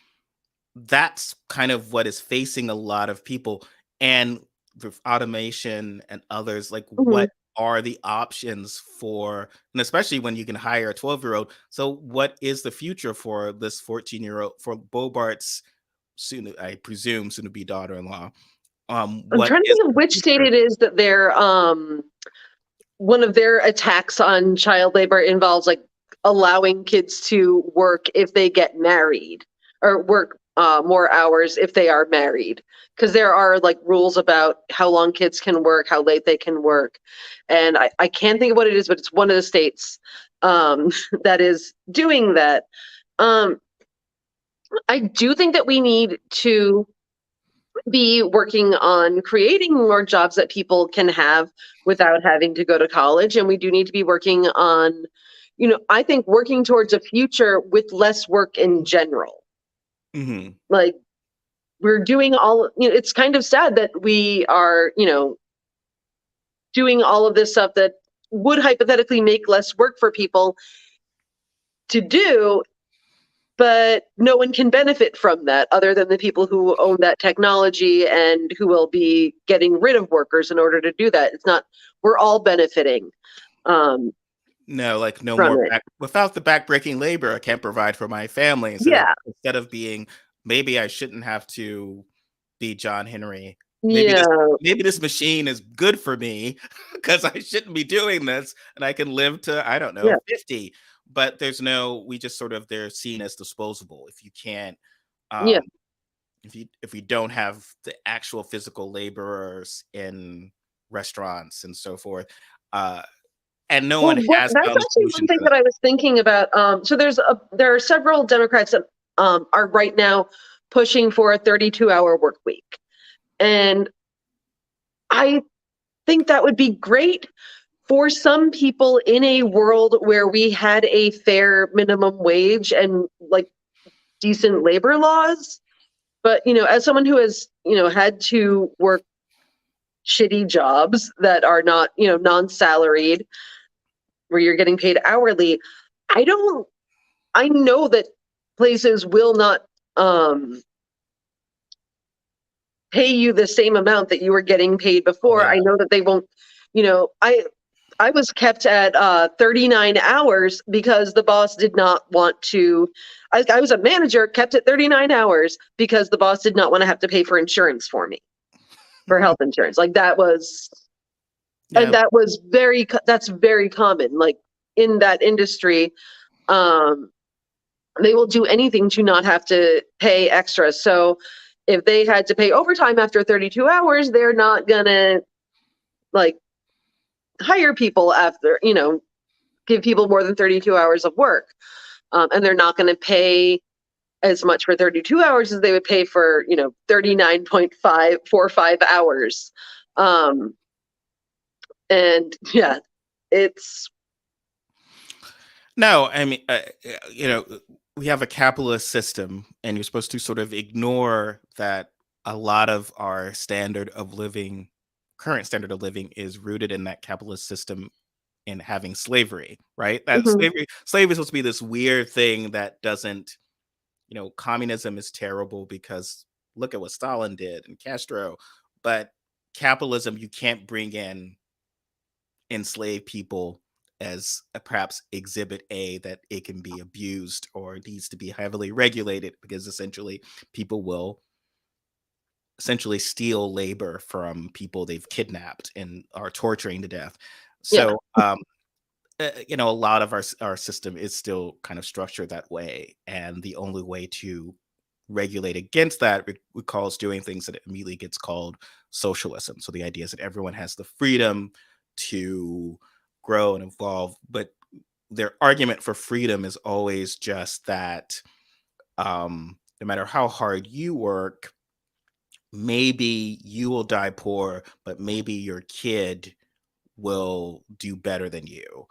S2: that's kind of what is facing a lot of people. And with automation and others, like,
S1: mhm.
S2: what are the options for, and especially when you can hire a 12-year-old. So what is the future for this 14-year-old, for Bobart's soon, I presume, soon to be daughter-in-law?
S1: I'm
S2: What
S1: trying to
S2: is
S1: think of
S2: the
S1: which state
S2: future?
S1: it is that one of their attacks on child labor involves like allowing kids to work if they get married or work more hours if they are married. Because there are like rules about how long kids can work, how late they can work. And I can't think of what it is, but it's one of the states that is doing that. Um, I do think that we need to be working on creating more jobs that people can have without having to go to college. And we do need to be working on, I think working towards a future with less work in general.
S2: Mhm.
S1: Like we're doing it's kind of sad that we are, doing all of this stuff that would hypothetically make less work for people to do, but no one can benefit from that other than the people who own that technology and who will be getting rid of workers in order to do that. It's not, we're all benefiting um,
S2: No, like, no
S1: from
S2: more
S1: it.
S2: back without the backbreaking labor, I can't provide for my family.
S1: Yeah.
S2: Instead of being, maybe I shouldn't have to be John Henry. Maybe this
S1: Yeah.
S2: maybe this machine is good for me because I shouldn't be doing this, and I can live to, I don't know,
S1: Yeah.
S2: 50. But there's no, we just sort of, they're seen as disposable. If you can't,
S1: Yeah.
S2: um if we don't have the actual physical laborers in restaurants and so forth, uh, and no
S1: Well,
S2: one has
S1: that's
S2: found a
S1: actually one
S2: solution
S1: thing
S2: for
S1: that
S2: that.
S1: I was thinking about. So there are several Democrats that are right now pushing for a 32-hour work week, and I think that would be great for some people in a world where we had a fair minimum wage and like decent labor laws. But as someone who has had to work shitty jobs that are not non-salaried, where you're getting paid hourly, I don't. I know that places will not um, pay you the same amount that you were getting paid
S2: Oh
S1: before.
S2: yeah.
S1: I know that they won't. I was kept at 39 hours because the boss did not want to. I was a manager, kept at 39 hours because the boss did not want to have to pay for insurance for me, for health insurance. Like that was, and
S2: Yeah.
S1: that was that's very common. Like in that industry, um, they will do anything to not have to pay extra. So if they had to pay overtime after 32 hours, they're not gonna like hire people after, give people more than 32 hours of work. And they're not going to pay as much for 32 hours as they would pay for, 39.545 hours. Um, and yeah, it's,
S2: No, I mean, you know, we have a capitalist system, and you're supposed to sort of ignore that a lot of our standard of living, current standard of living, is rooted in that capitalist system in having slavery, right? That
S1: mhm.
S2: slavery is supposed to be this weird thing that doesn't, communism is terrible because look at what Stalin did and Castro, but capitalism, you can't bring in enslaved people as perhaps exhibit A, that it can be abused or needs to be heavily regulated, because essentially people will essentially steal labor from people they've kidnapped and are torturing to death.
S1: Yeah,
S2: So a lot of our system is still kind of structured that way, and the only way to regulate against that recalls doing things that immediately gets called socialism. So the idea is that everyone has the freedom to grow and evolve, but their argument for freedom is always just that no matter how hard you work, maybe you will die poor, but maybe your kid will do better than you.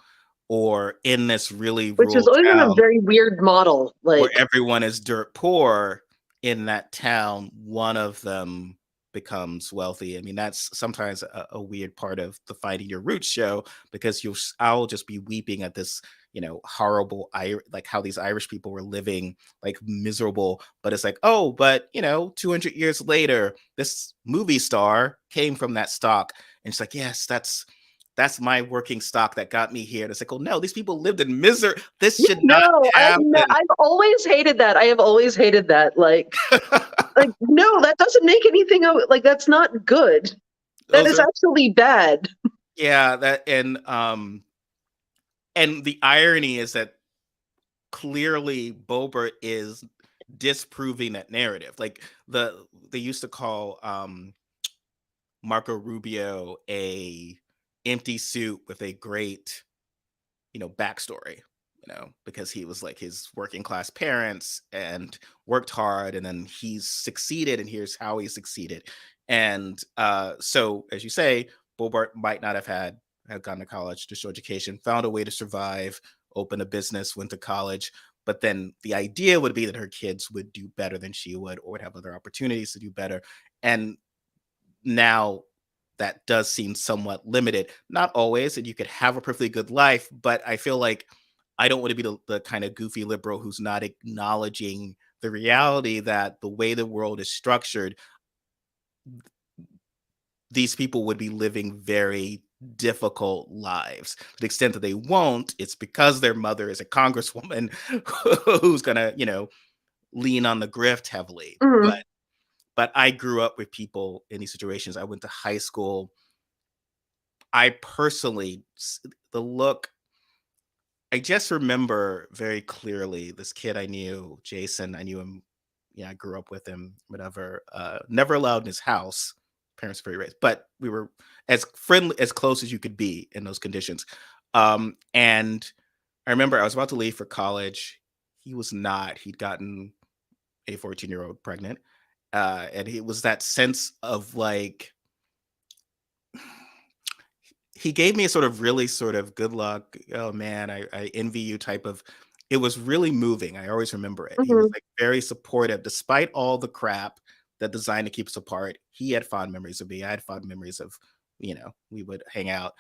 S2: Or in this really
S1: which is
S2: rural
S1: always been a
S2: town
S1: very weird model.
S2: where
S1: Like,
S2: everyone is dirt poor, in that town, one of them becomes wealthy. I mean, that's sometimes a weird part of the Finding Your Roots show, because I'll just be weeping at this, horrible, like how these Irish people were living like miserable. But it's like, oh, but 200 years later, this movie star came from that stock, and it's like, yes, that's my working stock that got me here. And it's like, oh no, these people lived in misery. This should not
S1: no,
S2: happen.
S1: I've always hated that. I have always hated that. Like, no, that doesn't make anything like that's not good. That
S2: Those
S1: is
S2: are
S1: actually bad.
S2: Yeah, that and the irony is that clearly Bobert is disproving that narrative. Like they used to call Marco Rubio a empty suit with a great, backstory, because he was like his working class parents and worked hard, and then he's succeeded, and here's how he succeeded. And so, as you say, Bobart might not have gone to college, just education, found a way to survive, opened a business, went to college. But then the idea would be that her kids would do better than she would, or would have other opportunities to do better. And now that does seem somewhat limited. Not always, and you could have a perfectly good life, but I feel like I don't want to be the kind of goofy liberal who's not acknowledging the reality that the way the world is structured, these people would be living very difficult lives. To the extent that they won't, it's because their mother is a congresswoman who's gonna, lean on the grift heavily.
S1: Mhm.
S2: But I grew up with people in these situations. I went to high school. I personally, the look, I just remember very clearly this kid I knew, Jason. I knew him, I grew up with him, whatever. Never allowed in his house. Parents very raised, but we were as friendly, as close as you could be in those conditions. And I remember I was about to leave for college. He was not. He'd gotten a 14-year-old pregnant. And it was that sense of like, he gave me a sort of really sort of good luck. Oh man, I envy you type of. It was really moving. I always remember it. He was
S1: Mhm.
S2: like very supportive, despite all the crap that designed to keep us apart. He had fond memories of me. I had fond memories of, we would hang out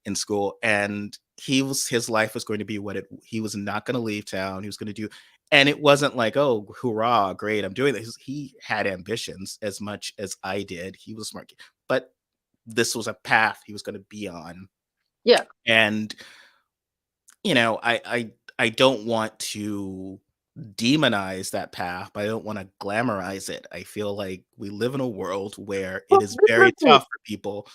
S2: in school, and his life was going to be he was not going to leave town. He was going to do, and it wasn't like, oh, hurrah, great, I'm doing this. He had ambitions as much as I did. He was smart, but this was a path he was going to be on.
S1: Yeah.
S2: And I don't want to demonize that path, but I don't want to glamorize it. I feel like we live in a world where
S1: Well,
S2: it is very tough for people.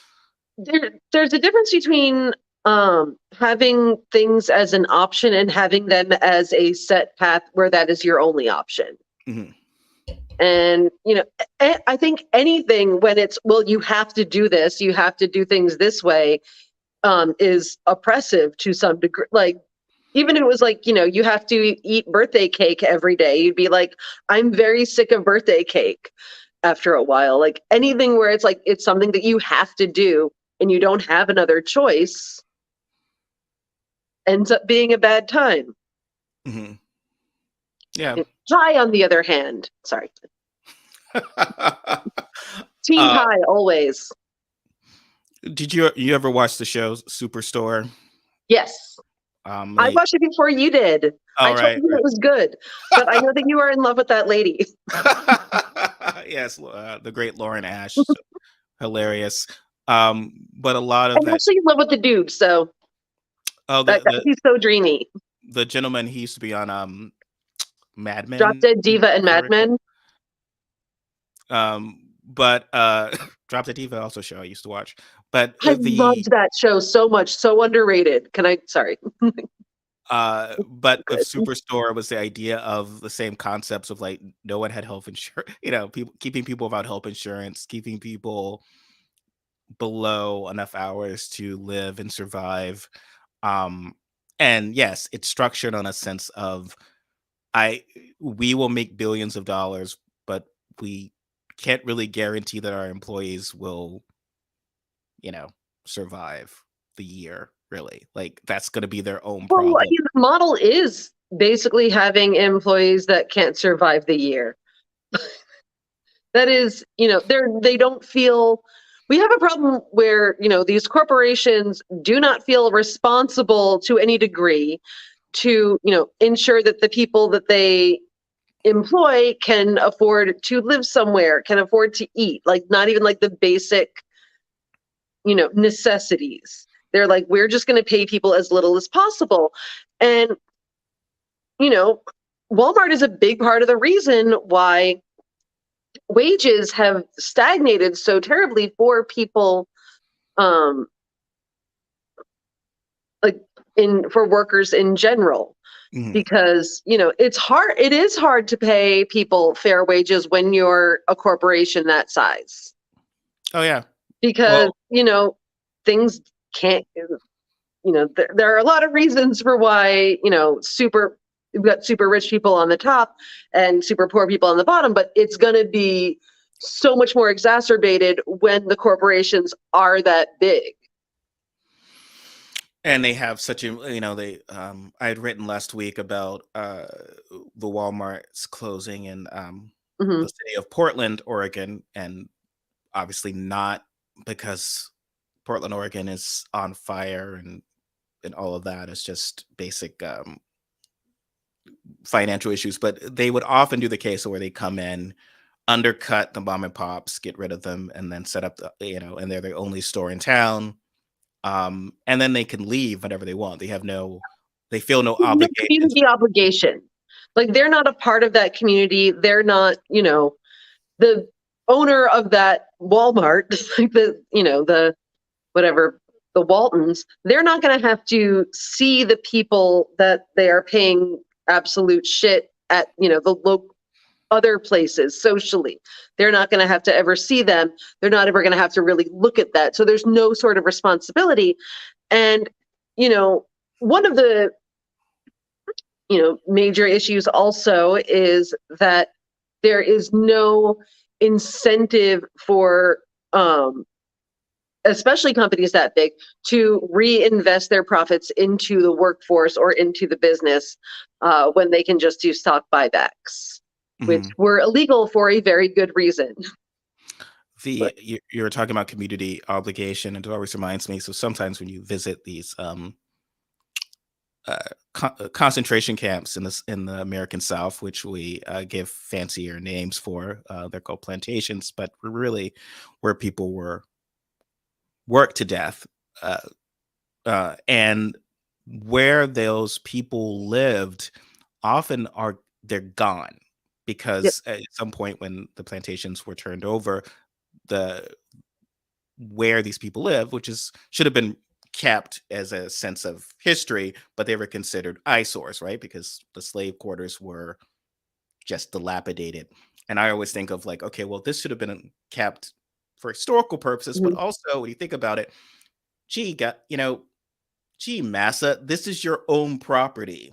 S1: there's a difference between having things as an option and having them as a set path where that is your only option.
S2: Mhm.
S1: And I think anything when it's, well, you have to do this, you have to do things this way, is oppressive to some degree. Like, even if it was like, you have to eat birthday cake every day, you'd be like, I'm very sick of birthday cake after a while. Like, anything where it's like, it's something that you have to do and you don't have another choice ends up being a bad time.
S2: Mhm. Yeah.
S1: Pie, on the other hand, sorry, team
S2: Uh,
S1: pie always.
S2: did you ever watch the show Superstore?
S1: Yes. I
S2: They,
S1: watched it before you did. I
S2: all
S1: told
S2: right.
S1: you it was good, but I know that you are in love with that lady.
S2: Yes, the great Lauren Ash, hilarious. But a lot of
S1: I'm
S2: that.
S1: actually in love with the dude, so
S2: Oh,
S1: he's so dreamy.
S2: the gentleman, he used to be on Mad
S1: Drop
S2: Men,
S1: Dead Diva and
S2: if I
S1: Mad
S2: recall.
S1: Men.
S2: But Drop the Diva also show I used to watch. But
S1: I loved that show so much, so underrated. Sorry.
S2: but with
S1: Good.
S2: Superstore was the idea of the same concepts of like no one had health insurance, people keeping people without health insurance, keeping people below enough hours to live and survive. Um, and yes, it's structured on a sense of I we will make billions of dollars, but we can't really guarantee that our employees will, survive the year, really. Like that's gonna be their own
S1: Well, I
S2: problem.
S1: mean, the model is basically having employees that can't survive the year. That is, they don't feel. We have a problem where, these corporations do not feel responsible to any degree to, ensure that the people that they employ can afford to live somewhere, can afford to eat, like not even like the basic, necessities. They're like, we're just going to pay people as little as possible. And, Walmart is a big part of the reason why wages have stagnated so terribly for people, um, like for workers in general.
S2: Mhm.
S1: Because it is hard to pay people fair wages when you're a corporation that size,
S2: Oh yeah.
S1: because
S2: Well,
S1: things can't, there are a lot of reasons for why, you've got super rich people on the top and super poor people on the bottom, but it's going to be so much more exacerbated when the corporations are that big.
S2: and they have such a, they I had written last week about the Walmart's closing in
S1: Hmm.
S2: the city of Portland, Oregon, and obviously not because Portland, Oregon is on fire and all of that. It's just basic financial issues, but they would often do the case where they come in, undercut the mom and pops, get rid of them, and then set up and they're the only store in town. And then they can leave whenever they want. They feel no
S1: No
S2: obligations.
S1: community obligation. Like, they're not a part of that community. They're not, the owner of that Walmart, like the whatever, the Waltons, they're not going to have to see the people that they are paying absolute shit at, the local other places socially. They're not going to have to ever see them. They're not ever going to have to really look at that. So there's no sort of responsibility. And, one of the, major issues also is that there is no incentive for, especially companies that big, to reinvest their profits into the workforce or into the business when they can just do stock buybacks, which were illegal for a very good reason.
S2: You're talking about community obligation, and it always reminds me. So sometimes when you visit these concentration camps in the American South, which we give fancier names for, they're called plantations, but really where people were worked to death, and where those people lived often they're gone because at some point when the plantations were turned over, where these people live, which should have been kept as a sense of history, but they were considered eyesores, right? Because the slave quarters were just dilapidated. And I always think of like, okay, well, this should have been kept for historical purposes, but also when you think about it, gee, massa, this is your own property.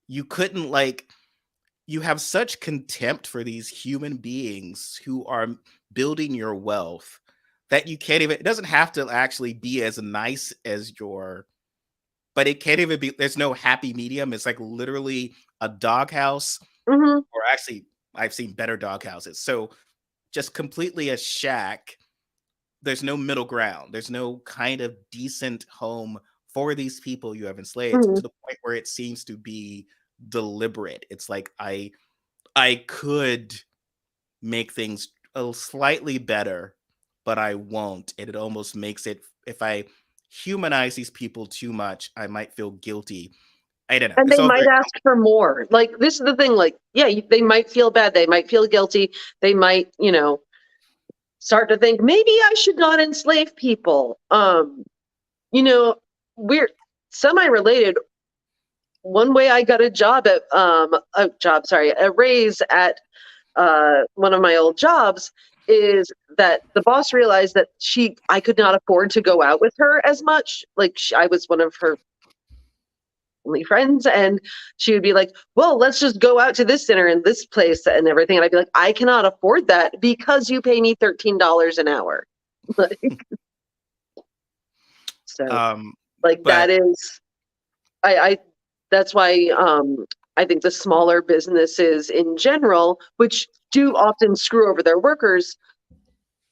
S2: You couldn't you have such contempt for these human beings who are building your wealth that you can't even, it doesn't have to actually be as nice as but it can't even be, there's no happy medium. It's like literally a doghouse, or actually I've seen better doghouses. So just completely a shack. There's no middle ground. There's no kind of decent home for these people you have enslaved, to the point where it seems to be deliberate. It's like I could make things a slightly better, but I won't. And it almost makes it, if I humanize these people too much, I might feel guilty. I don't know.
S1: And they might ask for more. Like, this is the thing, like, they might feel bad. They might feel guilty. They might, start to think, maybe I should not enslave people. We're semi-related. One way I got a raise at one of my old jobs is that the boss realized that I could not afford to go out with her as much. Like, I was one of her only friends, and she would be like, well, let's just go out to this dinner in this place and everything. And I'd be like, I cannot afford that because you pay me $13 an hour. That is, that's why I think the smaller businesses in general, which do often screw over their workers,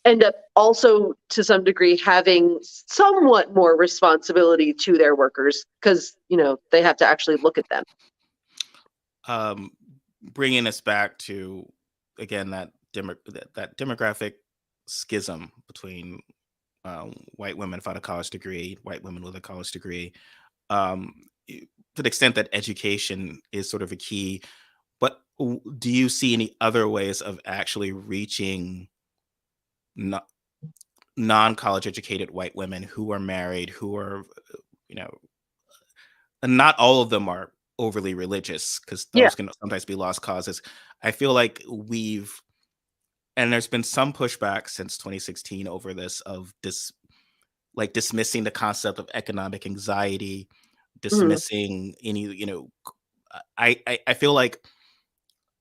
S1: end up also to some degree having somewhat more responsibility to their workers, because they have to actually look at them.
S2: Bringing us back to, again, that demographic schism between white women without a college degree, white women with a college degree, to the extent that education is sort of a key. But do you see any other ways of actually reaching non-college educated white women who are married, who are, and not all of them are overly religious, because those can sometimes be lost causes. I feel like and there's been some pushback since 2016 over this, of dismissing the concept of economic anxiety, dismissing any, I feel like,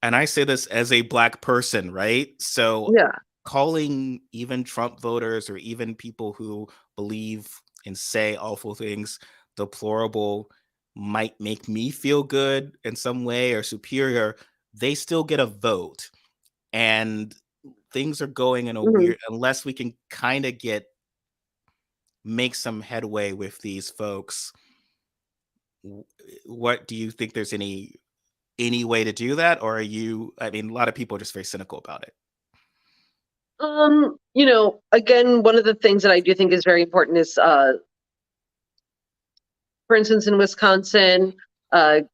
S2: and I say this as a Black person, right? So calling even Trump voters, or even people who believe and say awful things, deplorable, might make me feel good in some way or superior. They still get a vote, and things are going in a weird, unless we can kind of make some headway with these folks. What do you think? There's any way to do that? Or a lot of people are just very cynical about it.
S1: Again, one of the things that I do think is very important is, for instance, in Wisconsin, the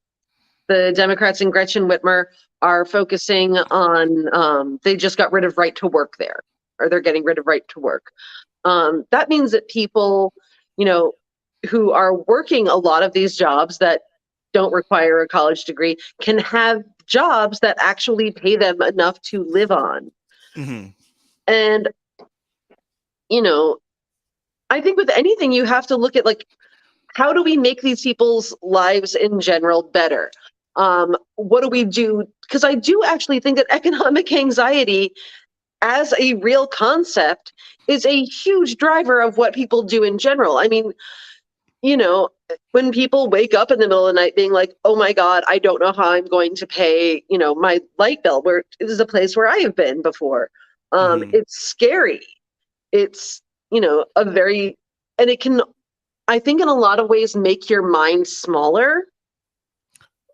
S1: Democrats and Gretchen Whitmer are focusing on, they just got rid of right to work there, or they're getting rid of right to work. That means that people, who are working a lot of these jobs that don't require a college degree, can have jobs that actually pay them enough to live on.
S2: Mm-hmm.
S1: And, you know, I think with anything, you have to look at, like, how do we make these people's lives in general better? What do we do? Because I do actually think that economic anxiety as a real concept is a huge driver of what people do in general. I mean, you know, when people wake up in the middle of the night being like, oh my God, I don't know how I'm going to pay, you know, my light bill, where this is a place where I have been before. It's scary. It's, you know, and it can, I think in a lot of ways, make your mind smaller,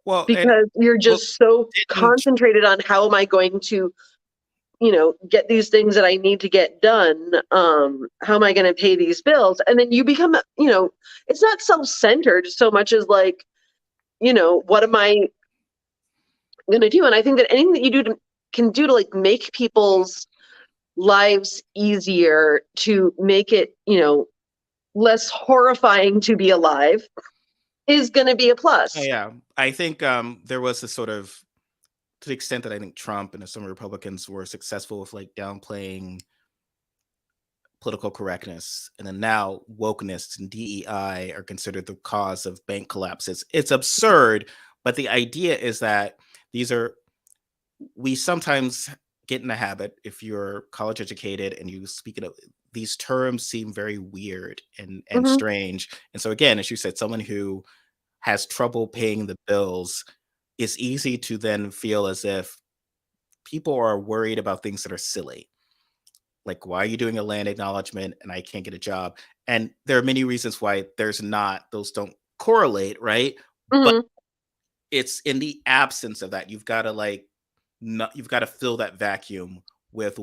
S2: Well,
S1: because you're just so
S2: didn't
S1: concentrated on how am I going to, you know, get these things that I need to get done. How am I going to pay these bills? And then you become, you know, it's not self-centered so much as like, you know, what am I going to do? And I think that anything that you can do to like make people's lives easier, to make it, you know, less horrifying to be alive, is going to be a
S2: Oh,
S1: plus.
S2: yeah. I think there was this sort of, to the extent that I think Trump and some Republicans were successful with like downplaying political correctness, and then now wokeness and DEI are considered the cause of bank collapses. It's absurd, but the idea is that we sometimes get in the habit, if you're college educated and you speak it, these terms seem very weird and
S1: Mhm.
S2: strange. And so again, as you said, someone who has trouble paying the bills, it's easy to then feel as if people are worried about things that are silly. Like, why are you doing a land acknowledgement and I can't get a job? And there are many reasons why those don't correlate, right? But
S1: Mhm.
S2: it's in the absence of that. You've got to like, you've got to fill that vacuum with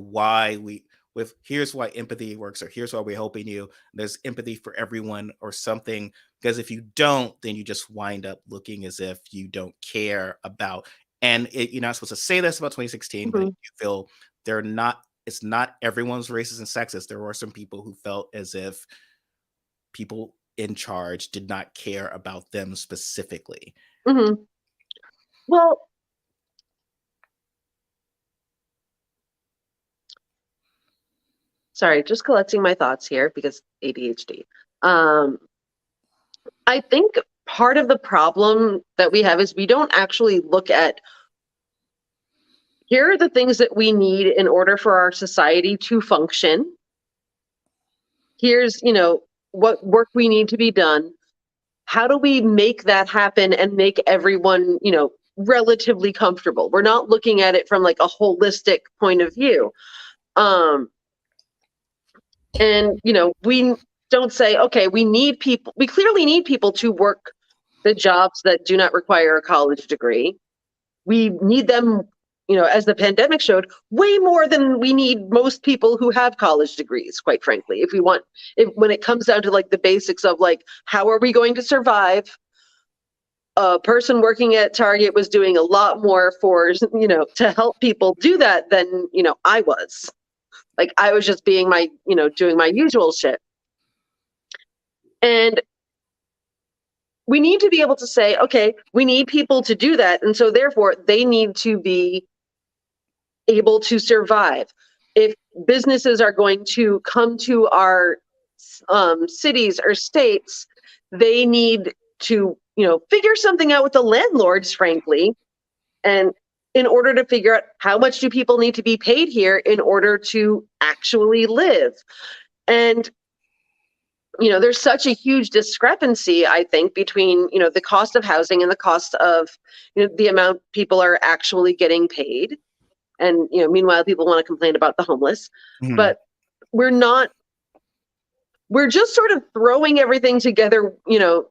S2: here's why empathy works, or here's why we're helping you. There's empathy for everyone or something. Because if you don't, then you just wind up looking as if you don't care about. And you're not supposed to say this about 2016, but
S1: Mhm.
S2: you feel it's not everyone's racist and sexist. There were some people who felt as if people in charge did not care about them specifically.
S1: Mhm. Well, sorry, just collecting my thoughts here because ADHD. I think part of the problem that we have is we don't actually look at, here are the things that we need in order for our society to function. Here's, you know, what work we need to be done. How do we make that happen and make everyone, you know, relatively comfortable? We're not looking at it from like a holistic point of view. And, you know, we don't say, okay, we clearly need people to work the jobs that do not require a college degree. We need them, you know, as the pandemic showed, way more than we need most people who have college degrees, quite frankly. When it comes down to like the basics of like, how are we going to survive? A person working at Target was doing a lot more for, you know, to help people do that than, you know, I was. Like, I was just being you know, doing my usual shit. And we need to be able to say, okay, we need people to do that. And so therefore they need to be able to survive. If businesses are going to come to our cities or states, they need to, you know, figure something out with the landlords, frankly, and in order to figure out how much do people need to be paid here in order to actually live. And, you know, there's such a huge discrepancy, I think, between, you know, the cost of housing and the cost of, you know, the amount people are actually getting paid. And, you know, meanwhile, people want to complain about the homeless.
S2: Mhm.
S1: But we're just sort of throwing everything together, you know,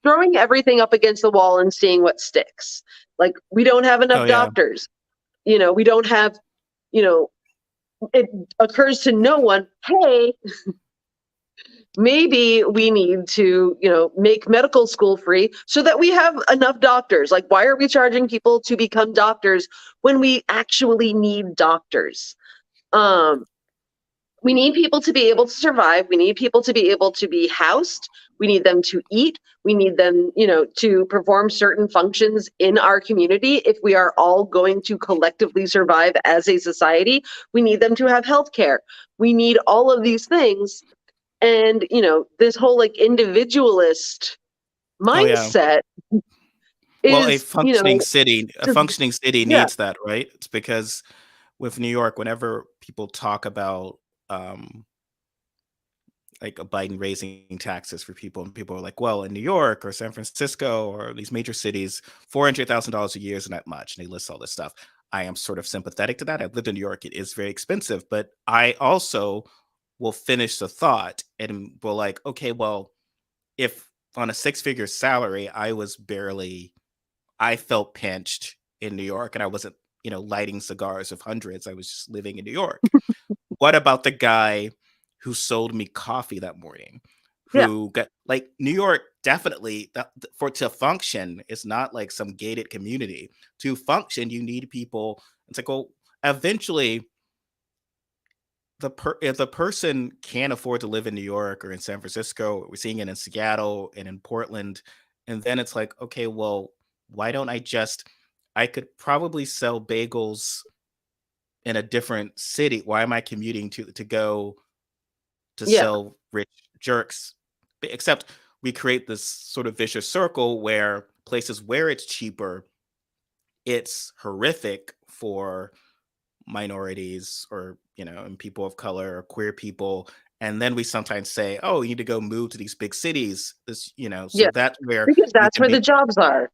S1: throwing everything up against the wall and seeing what sticks. Like, we don't have
S2: Oh
S1: enough
S2: yeah.
S1: doctors. You know, we don't have, you know, it occurs to no one, hey, maybe we need to, you know, make medical school free so that we have enough doctors. Like, why are we charging people to become doctors when we actually need doctors? we need people to be able to survive. We need people to be able to be housed. We need them to eat. We need them, to perform certain functions in our community. If we are all going to collectively survive as a society, we need them to have health care. We need all of these things. And, this whole like individualist
S2: Oh yeah.
S1: mindset
S2: Well, a
S1: is,
S2: functioning city,
S1: just, yeah,
S2: needs that, right? It's because with New York, whenever people talk about like a Biden raising taxes for people, and people are like, well, in New York or San Francisco or these major cities, $400,000 a year isn't that much. And they list all this stuff. I am sort of sympathetic to that. I've lived in New York. It is very expensive, but I also will finish the thought and will like, okay, well, if on a six-figure salary, I felt pinched in New York and I wasn't, lighting cigars of hundreds. I was just living in New York. What about the guy who sold me coffee that morning?
S1: yeah,
S2: Who got like New York definitely for to function, it's not like some gated community. To function, you need people. It's like, well, eventually if the person can't afford to live in New York or in San Francisco, we're seeing it in Seattle and in Portland, and then it's like, okay, well, why don't I could probably sell bagels in a different city. Why am I commuting to go to
S1: yeah,
S2: sell rich jerks? Except we create this sort of vicious circle where places where it's cheaper, it's horrific for minorities or and people of color or queer people. And then we sometimes say, oh, you need to go move to these big cities, so
S1: yeah.
S2: that's where
S1: Because
S2: we
S1: that's
S2: can
S1: where the
S2: be.
S1: jobs are,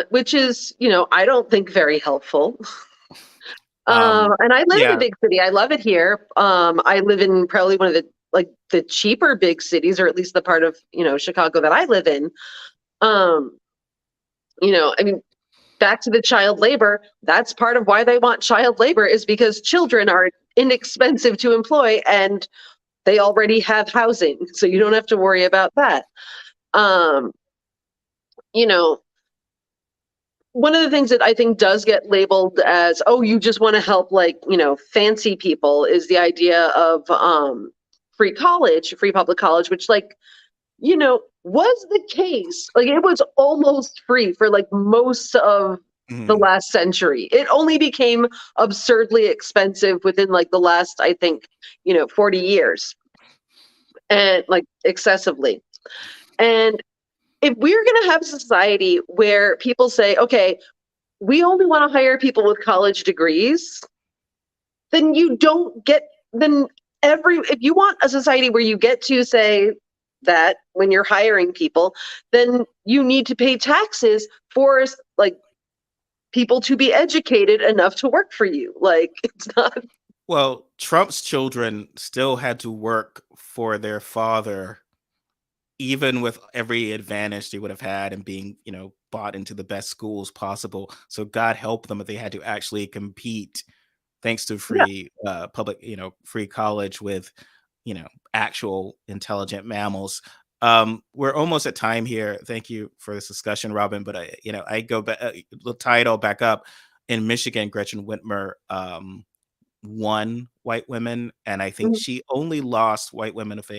S1: which is, I don't think very helpful. And I live in a
S2: Yeah.
S1: big city. I love it here. I live in probably one of the cheaper big cities, or at least the part of, Chicago that I live in. Um, I mean, back to the child labor, that's part of why they want child labor, is because children are inexpensive to employ and they already have housing. So you don't have to worry about that. Um, you know, One of the things that I think does get labeled as, oh, you just want to help like, fancy people, is the idea of free college, free public college, which like, was the case. Like it was almost free for like most of the
S2: Mhm.
S1: last century. It only became absurdly expensive within like the last, I think, 40 years, and like excessively. And if we're going to have a society where people say, okay, we only want to hire people with college degrees, then you don't get, then if you want a society where you get to say that when you're hiring people, then you need to pay taxes for like people to be educated enough to work for you. Like it's not,
S2: Well, Trump's children still had to work for their father, even with every advantage they would have had and being, bought into the best schools possible. So God help them if they had to actually compete thanks to
S1: yeah,
S2: free public, free college with, actual intelligent mammals. We're almost at time here. Thank you for this discussion, Robin. But I go back, tie it all back up. In Michigan, Gretchen Whitmer won white women, and I think
S1: mhm,
S2: she only lost white women if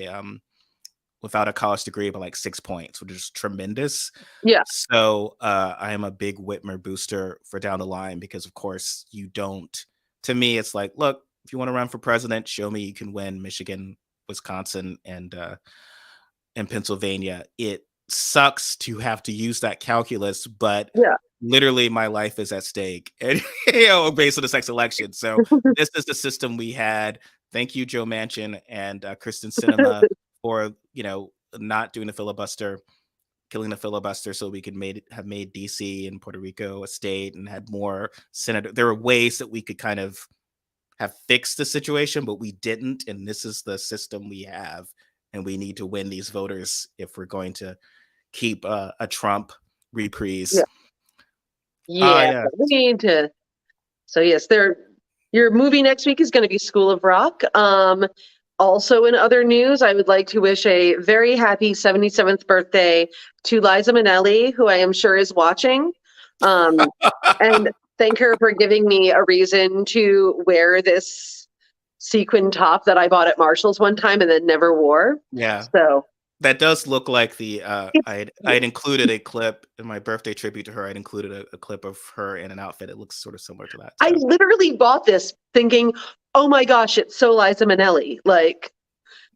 S2: without a college degree by like 6 points, which is tremendous.
S1: yeah,
S2: So I am a big Whitmer booster for down the line because, of course, you don't. To me, it's like, look, if you want to run for president, show me you can win Michigan, Wisconsin, and Pennsylvania. It sucks to have to use that calculus, but
S1: yeah,
S2: literally my life is at stake, and based on this next election. So this is the system we had. Thank you, Joe Manchin and Kristen Sinema, for not doing the filibuster, killing the filibuster, so we could have made DC and Puerto Rico a state and had more senator. There were ways that we could kind of have fixed the situation, but we didn't. And this is the system we have, and we need to win these voters if we're going to keep a Trump reprise.
S1: yeah, yeah.
S2: Yeah.
S1: We need to. So yes, your movie next week is going to be School of Rock. Also in other news, I would like to wish a very happy 77th birthday to Liza Minnelli, who I am sure is watching. And thank her for giving me a reason to wear this sequin top that I bought at Marshall's one time and then never wore.
S2: Yeah.
S1: So
S2: That does look like the
S1: it's,
S2: I'd included a clip in my birthday tribute to her. I'd included a clip of her in an outfit. It looks sort of similar to that.
S1: I
S2: So.
S1: literally bought this thinking, oh my gosh, it's so Liza Minnelli. Like,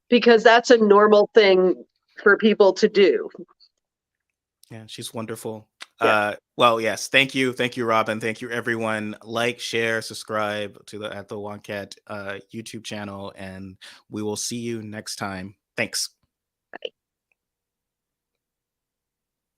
S1: because that's a normal thing for people to do.
S2: Yeah, she's wonderful.
S1: Yeah.
S2: Well, yes, thank you, Robin. Thank you, everyone. Like, share, subscribe to the At the Wonkat YouTube channel, and we will see you next time. Thanks.